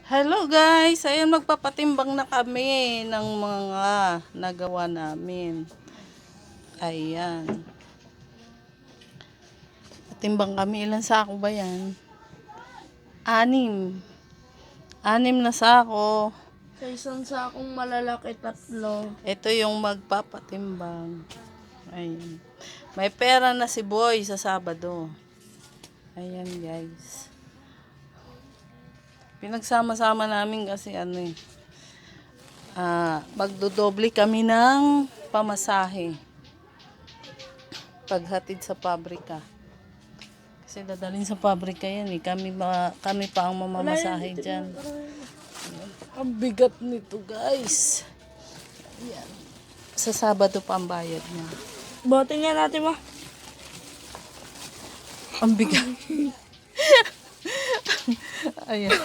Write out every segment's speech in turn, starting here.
Hello guys, ayan magpapatimbang na kami ng mga nagawa namin. Ayan. Patimbang kami, ilan sako ba yan? 6. 6 na sako. Sa isang sakong malalaki, 3. Ito yung magpapatimbang. Ayan. May pera na si Boy sa Sabado. Ayan guys. Pinagsama-sama namin kasi magdodoble kami ng pamasahe paghatid sa pabrika. Kasi dadalhin sa pabrika yan eh. Kami pa ang mamamasahe dyan. Ang bigat nito guys. Ayan. Sa Sabado pa ang bayad niya. Bote nga natin ma. Ang bigat. Ayan.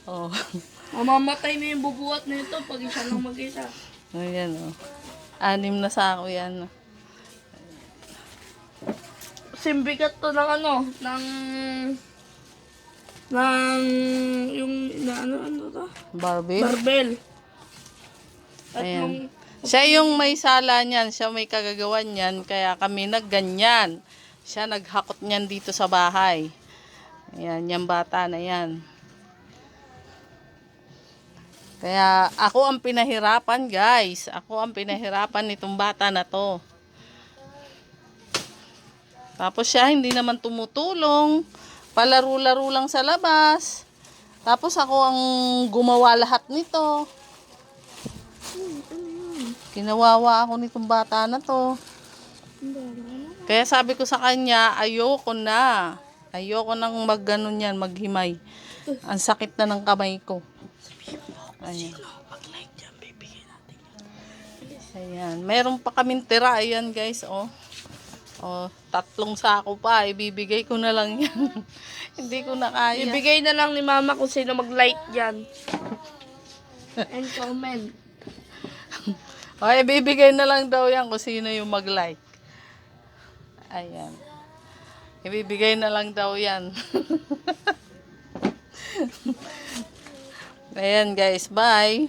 Oh. Mamamatay na yung bubuhat nito pag isa lang mag-isa. Ayan oh. 6 na sako yan. Simbigat to ng yung ano to? Barbie. Barbell. At Ayan. Siya yung may sala niyan, siya may kagagawan niyan, kaya kami nagganyan. Siya naghakot niyan dito sa bahay. Ayan, yung bata na yan. Kaya ako ang pinahirapan guys. Ako ang pinahirapan nitong bata na to. Tapos siya hindi naman tumutulong. Palaro-laro lang sa labas. Tapos ako ang gumawa lahat nito. Kinawawa ako nitong bata na to. Kaya sabi ko sa kanya, ayoko na. Ayoko nang mag-ganon yan, maghimay. Ang sakit na ng kamay ko. Ayan. Ayan. Meron pa kaming tira. Ayan guys, oh. Oh, 3 sako pa. Ibibigay ko na lang yan. Hindi ko na kaya. ibigay na lang ni mama kung sino mag-like dyan. And comment. O, ibibigay na lang daw yan kung sino yung mag-like. Ayan. Ibibigay na lang daw yan. Ayan guys, bye.